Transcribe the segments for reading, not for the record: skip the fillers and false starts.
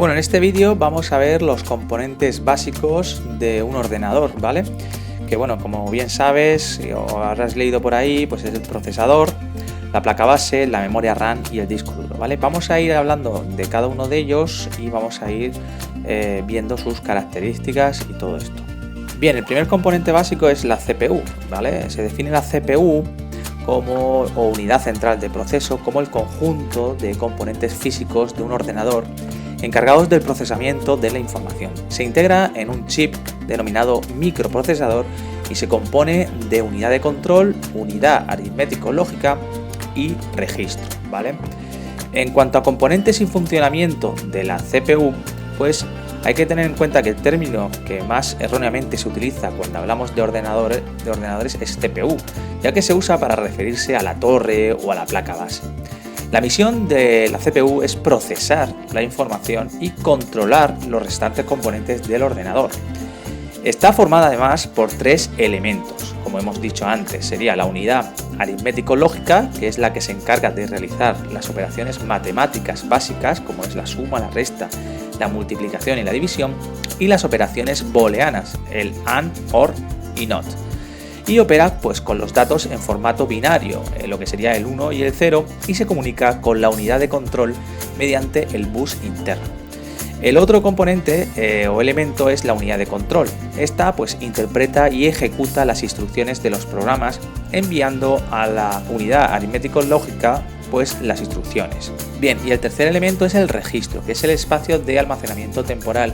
Bueno, en este vídeo vamos a ver los componentes básicos de un ordenador, ¿vale? Que bueno, como bien sabes o habrás leído por ahí, pues es el procesador, la placa base, la memoria RAM y el disco duro, ¿vale? Vamos a ir hablando de cada uno de ellos y vamos a ir viendo sus características y todo esto. Bien, el primer componente básico es la CPU, ¿vale? Se define la CPU como unidad central de proceso, como el conjunto de componentes físicos de un ordenador encargados del procesamiento de la información. Se integra en un chip denominado microprocesador y se compone de unidad de control, unidad aritmético-lógica y registro, ¿vale? En cuanto a componentes y funcionamiento de la CPU, pues hay que tener en cuenta que el término que más erróneamente se utiliza cuando hablamos de ordenadores es CPU, ya que se usa para referirse a la torre o a la placa base. La misión de la CPU es procesar la información y controlar los restantes componentes del ordenador. Está formada además por tres elementos, como hemos dicho antes, sería la unidad aritmético-lógica, que es la que se encarga de realizar las operaciones matemáticas básicas, como es la suma, la resta, la multiplicación y la división, y las operaciones booleanas, el AND, OR y NOT. Y opera pues con los datos en formato binario, lo que sería el 1 y el 0, y se comunica con la unidad de control mediante el bus interno. El otro componente o elemento es la unidad de control. Esta pues interpreta y ejecuta las instrucciones de los programas enviando a la unidad aritmético-lógica pues las instrucciones. Bien, y el tercer elemento es el registro, que es el espacio de almacenamiento temporal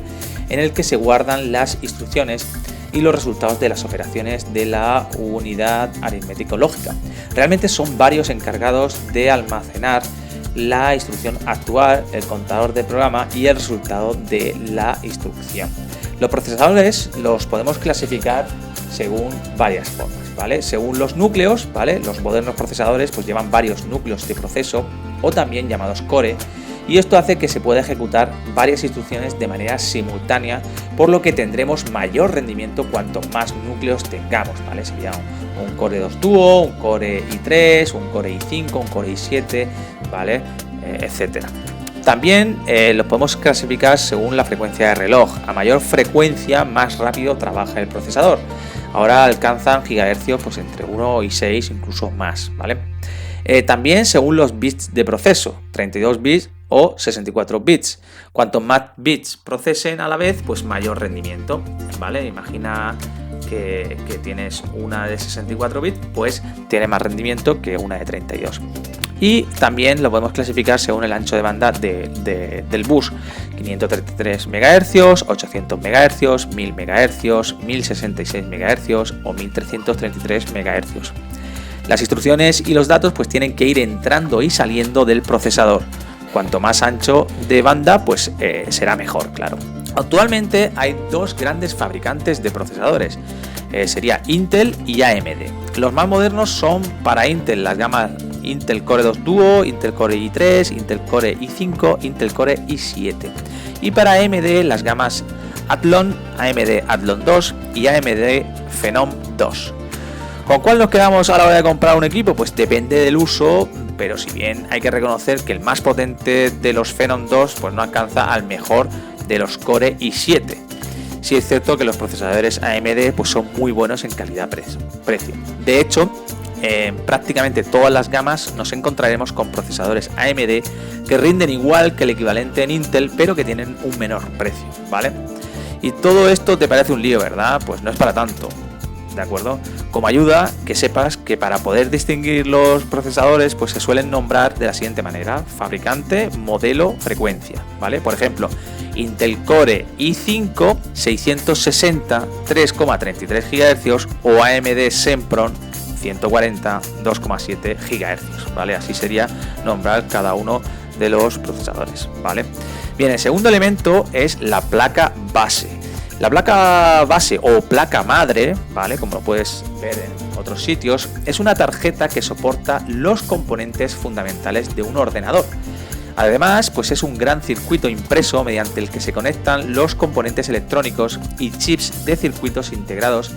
en el que se guardan las instrucciones y los resultados de las operaciones de la unidad aritmético-lógica. Realmente son varios encargados de almacenar la instrucción actual, el contador del programa y el resultado de la instrucción. Los procesadores los podemos clasificar según varias formas, ¿vale? Según los núcleos, ¿vale? Los modernos procesadores pues llevan varios núcleos de proceso o también llamados core, y esto hace que se pueda ejecutar varias instrucciones de manera simultánea, por lo que tendremos mayor rendimiento cuanto más núcleos tengamos, ¿vale? Sería un Core 2 Duo, un Core i3, un Core i5, un Core i7, ¿vale? Etcétera. También lo podemos clasificar según la frecuencia de reloj. A mayor frecuencia, más rápido trabaja el procesador. Ahora alcanzan gigahercios pues entre 1 y 6, incluso más, ¿vale? También según los bits de proceso, 32 bits o 64 bits. Cuanto más bits procesen a la vez, pues mayor rendimiento, ¿vale? Imagina que tienes una de 64 bits, pues tiene más rendimiento que una de 32. Y también lo podemos clasificar según el ancho de banda del bus, 533 MHz, 800 MHz, 1000 MHz, 1066 MHz o 1333 MHz. Las instrucciones y los datos pues tienen que ir entrando y saliendo del procesador. Cuanto más ancho de banda, pues será mejor, claro. Actualmente hay dos grandes fabricantes de procesadores, sería Intel y AMD. Los más modernos son para Intel las gamas Intel Core 2 Duo, Intel Core i3, Intel Core i5, Intel Core i7. Y para AMD las gamas Athlon, AMD Athlon 2 y AMD Phenom 2. ¿Con cuál nos quedamos a la hora de comprar un equipo? Pues depende del uso, pero si bien hay que reconocer que el más potente de los Phenom 2 pues no alcanza al mejor de los Core i7. Sí es cierto que los procesadores AMD pues son muy buenos en calidad-precio. De hecho, en prácticamente todas las gamas nos encontraremos con procesadores AMD que rinden igual que el equivalente en Intel, pero que tienen un menor precio, ¿vale? Y todo esto te parece un lío, ¿verdad? Pues no es para tanto. ¿De acuerdo? Como ayuda, que sepas que para poder distinguir los procesadores pues se suelen nombrar de la siguiente manera: fabricante, modelo, frecuencia, ¿vale? Por ejemplo, Intel Core i5 660 3,33 GHz o AMD Sempron 140 2,7 GHz, ¿vale? Así sería nombrar cada uno de los procesadores, ¿vale? Bien, el segundo elemento es la placa base. La placa base o placa madre, ¿vale? Como lo puedes ver en otros sitios, es una tarjeta que soporta los componentes fundamentales de un ordenador. Además, pues es un gran circuito impreso mediante el que se conectan los componentes electrónicos y chips de circuitos integrados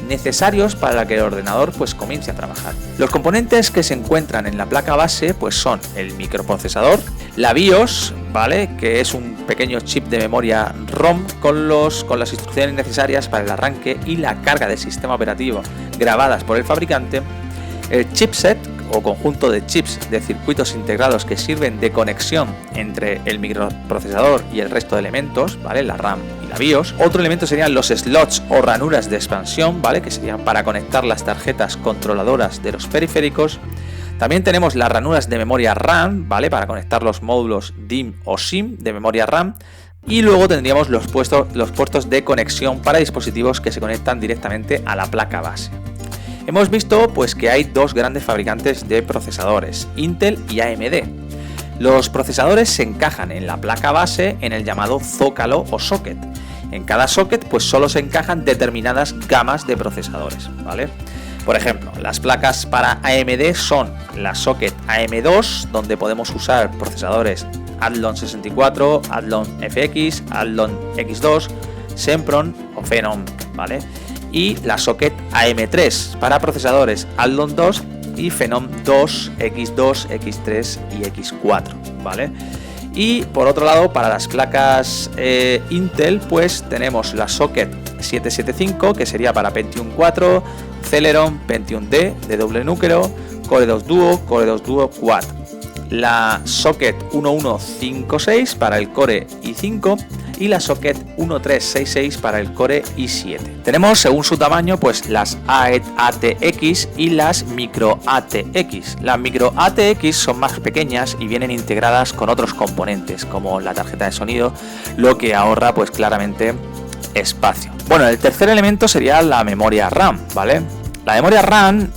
necesarios para que el ordenador pues comience a trabajar. Los componentes que se encuentran en la placa base pues son el microprocesador, La BIOS, ¿vale? Que es un pequeño chip de memoria ROM con las instrucciones necesarias para el arranque y la carga del sistema operativo grabadas por el fabricante. El chipset o conjunto de chips de circuitos integrados que sirven de conexión entre el microprocesador y el resto de elementos, ¿vale? La RAM y la BIOS. Otro elemento serían los slots o ranuras de expansión, ¿vale? Que serían para conectar las tarjetas controladoras de los periféricos. También tenemos las ranuras de memoria RAM, ¿vale? Para conectar los módulos DIMM o SIM de memoria RAM. Y luego tendríamos los puertos de conexión para dispositivos que se conectan directamente a la placa base. Hemos visto pues que hay dos grandes fabricantes de procesadores, Intel y AMD. Los procesadores se encajan en la placa base en el llamado zócalo o socket. En cada socket pues solo se encajan determinadas gamas de procesadores, ¿vale? Por ejemplo, las placas para AMD son la socket AM2, donde podemos usar procesadores Athlon 64, Athlon FX, Athlon X2, Sempron o Phenom, ¿vale? Y la socket AM3 para procesadores Athlon 2 y Phenom 2, X2, X3 y X4, ¿vale? Y por otro lado, para las placas Intel, pues tenemos la socket 775, que sería para Pentium 4, Celeron, Pentium D de doble núcleo, Core 2 Duo, Core 2 Duo Quad. La socket 1156 para el Core i5 y la socket 1366 para el Core i7. Tenemos, según su tamaño, pues las ATX y las Micro ATX. Las Micro ATX son más pequeñas y vienen integradas con otros componentes, como la tarjeta de sonido, lo que ahorra pues claramente espacio. Bueno, el tercer elemento sería la memoria RAM, ¿vale? La memoria RAM,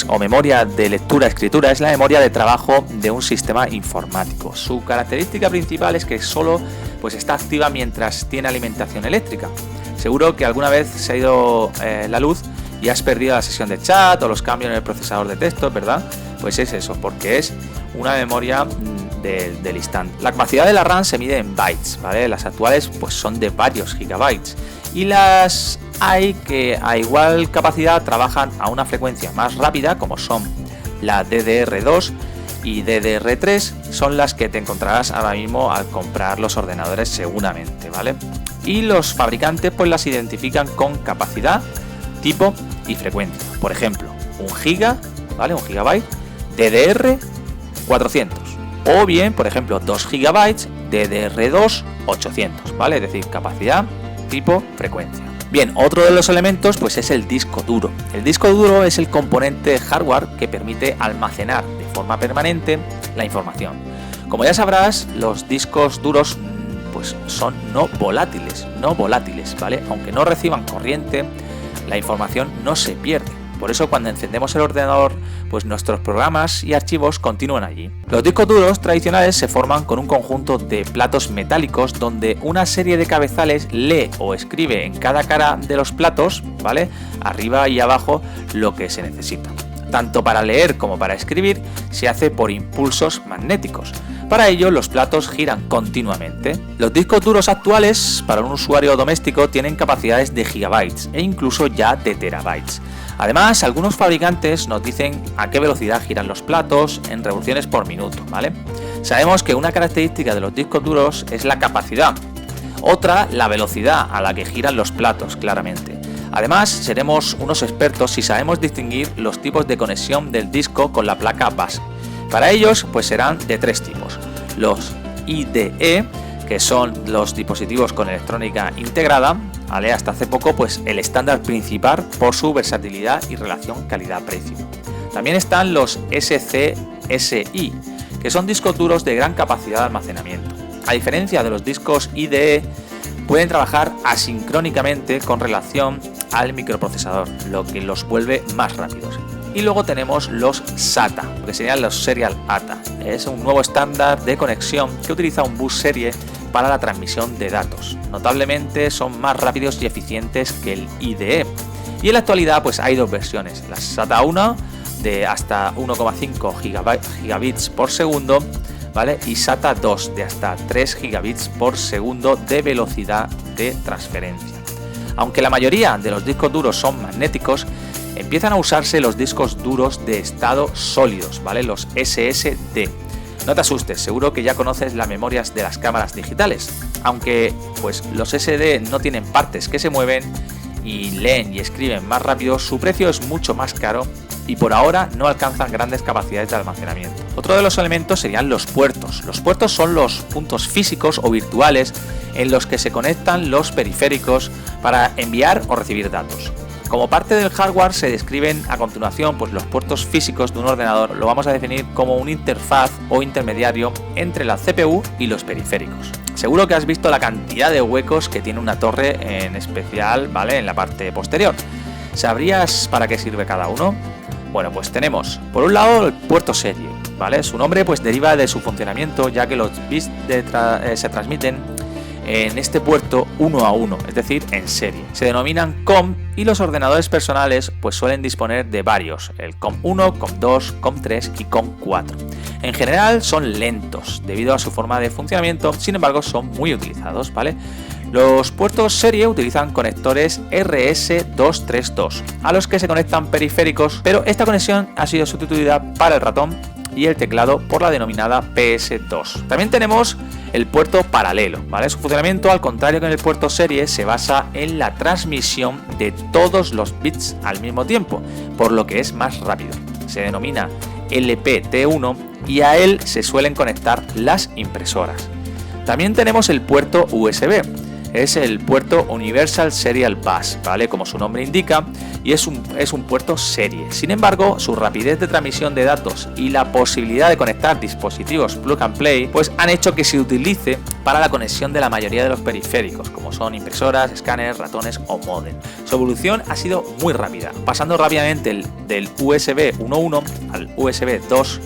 o memoria de lectura-escritura, es la memoria de trabajo de un sistema informático. Su característica principal es que solo pues, está activa mientras tiene alimentación eléctrica. Seguro que alguna vez se ha ido la luz y has perdido la sesión de chat o los cambios en el procesador de texto, ¿verdad? Pues es eso, porque es una memoria del instante. La capacidad de la RAM se mide en bytes, ¿vale? Las actuales pues son de varios gigabytes y las hay que a igual capacidad trabajan a una frecuencia más rápida, como son la DDR2 y DDR3, son las que te encontrarás ahora mismo al comprar los ordenadores seguramente, ¿vale? Y los fabricantes pues las identifican con capacidad, tipo y frecuencia. Por ejemplo, 1 giga, ¿vale? 1 gigabyte, DDR 400. O bien, por ejemplo, 2 GB DDR2 800, ¿vale? Es decir, capacidad, tipo, frecuencia. Bien, otro de los elementos pues es el disco duro. El disco duro es el componente hardware que permite almacenar de forma permanente la información. Como ya sabrás, los discos duros pues son no volátiles, ¿vale? Aunque no reciban corriente, la información no se pierde. Por eso cuando encendemos el ordenador, pues nuestros programas y archivos continúan allí. Los discos duros tradicionales se forman con un conjunto de platos metálicos donde una serie de cabezales lee o escribe en cada cara de los platos, ¿vale? Arriba y abajo lo que se necesita. Tanto para leer como para escribir se hace por impulsos magnéticos. Para ello los platos giran continuamente. Los discos duros actuales para un usuario doméstico tienen capacidades de gigabytes e incluso ya de terabytes. Además, algunos fabricantes nos dicen a qué velocidad giran los platos en revoluciones por minuto, ¿vale? Sabemos que una característica de los discos duros es la capacidad, otra la velocidad a la que giran los platos, claramente. Además, seremos unos expertos si sabemos distinguir los tipos de conexión del disco con la placa base. Para ellos, pues serán de tres tipos: los IDE, que son los dispositivos con electrónica integrada, ¿vale? Hasta hace poco pues el estándar principal por su versatilidad y relación calidad-precio. También están los SCSI, que son discos duros de gran capacidad de almacenamiento. A diferencia de los discos IDE, pueden trabajar asincrónicamente con relación al microprocesador, lo que los vuelve más rápidos. Y luego tenemos los SATA, que serían los Serial ATA. Es un nuevo estándar de conexión que utiliza un bus serie para la transmisión de datos. Notablemente son más rápidos y eficientes que el IDE. Y en la actualidad pues hay dos versiones: la SATA 1 de hasta 1,5 gigabits por segundo, ¿vale? Y SATA 2 de hasta 3 gigabits por segundo de velocidad de transferencia. Aunque la mayoría de los discos duros son magnéticos, empiezan a usarse los discos duros de estado sólidos, ¿vale? Los SSD. No te asustes, seguro que ya conoces las memorias de las cámaras digitales, aunque pues los SD no tienen partes que se mueven y leen y escriben más rápido, su precio es mucho más caro y por ahora no alcanzan grandes capacidades de almacenamiento. Otro de los elementos serían los puertos. Los puertos son los puntos físicos o virtuales en los que se conectan los periféricos para enviar o recibir datos. Como parte del hardware se describen a continuación pues los puertos físicos de un ordenador, lo vamos a definir como una interfaz o intermediario entre la CPU y los periféricos. Seguro que has visto la cantidad de huecos que tiene una torre en especial, ¿vale? En la parte posterior. ¿Sabrías para qué sirve cada uno? Bueno, pues tenemos por un lado el puerto serie, ¿vale? Su nombre pues deriva de su funcionamiento, ya que los bits se transmiten en este puerto uno a uno, es decir, en serie. Se denominan COM y los ordenadores personales pues suelen disponer de varios, el COM1, COM2, COM3 y COM4. En general son lentos debido a su forma de funcionamiento, sin embargo son muy utilizados, ¿vale? Los puertos serie utilizan conectores RS232, a los que se conectan periféricos, pero esta conexión ha sido sustituida para el ratón y el teclado por la denominada PS2. También tenemos el puerto paralelo, ¿vale? Su funcionamiento, al contrario que en el puerto serie, se basa en la transmisión de todos los bits al mismo tiempo, por lo que es más rápido. Se denomina LPT1 y a él se suelen conectar las impresoras. También tenemos el puerto USB. Es el puerto Universal Serial Bus, ¿vale? Como su nombre indica, y es un puerto serie. Sin embargo, su rapidez de transmisión de datos y la posibilidad de conectar dispositivos plug and play, pues han hecho que se utilice para la conexión de la mayoría de los periféricos, como son impresoras, escáneres, ratones o módem. Su evolución ha sido muy rápida, pasando rápidamente del USB 1.1 al USB 2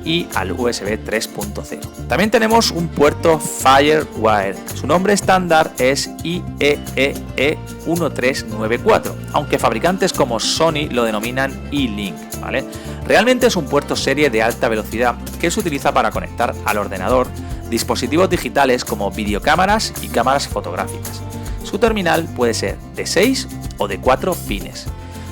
y al USB 3.0. También tenemos un puerto FireWire. Su nombre estándar es IEEE1394, aunque fabricantes como Sony lo denominan E-Link, ¿vale? Realmente es un puerto serie de alta velocidad que se utiliza para conectar al ordenador dispositivos digitales como videocámaras y cámaras fotográficas. Su terminal puede ser de 6 o de 4 pines.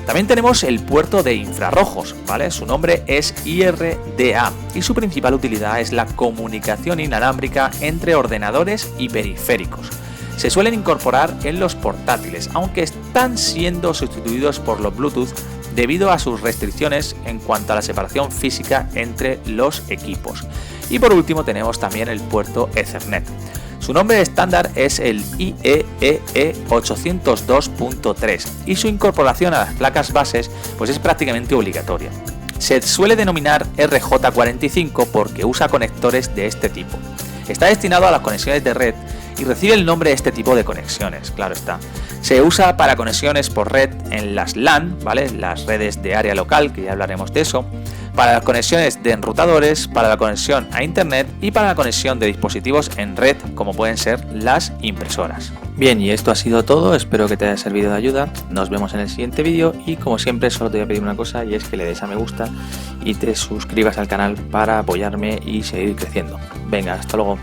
También tenemos el puerto de infrarrojos, ¿vale? Su nombre es IRDA y su principal utilidad es la comunicación inalámbrica entre ordenadores y periféricos. Se suelen incorporar en los portátiles, aunque están siendo sustituidos por los Bluetooth debido a sus restricciones en cuanto a la separación física entre los equipos. Y por último tenemos también el puerto Ethernet. Su nombre estándar es el IEEE802.3 y su incorporación a las placas bases pues es prácticamente obligatoria. Se suele denominar RJ45 porque usa conectores de este tipo. Está destinado a las conexiones de red y recibe el nombre de este tipo de conexiones, claro está. Se usa para conexiones por red en las LAN, ¿vale? Las redes de área local, que ya hablaremos de eso, para las conexiones de enrutadores, para la conexión a internet y para la conexión de dispositivos en red, como pueden ser las impresoras. Bien, y esto ha sido todo, espero que te haya servido de ayuda, nos vemos en el siguiente vídeo y como siempre solo te voy a pedir una cosa y es que le des a me gusta y te suscribas al canal para apoyarme y seguir creciendo. Venga, hasta luego.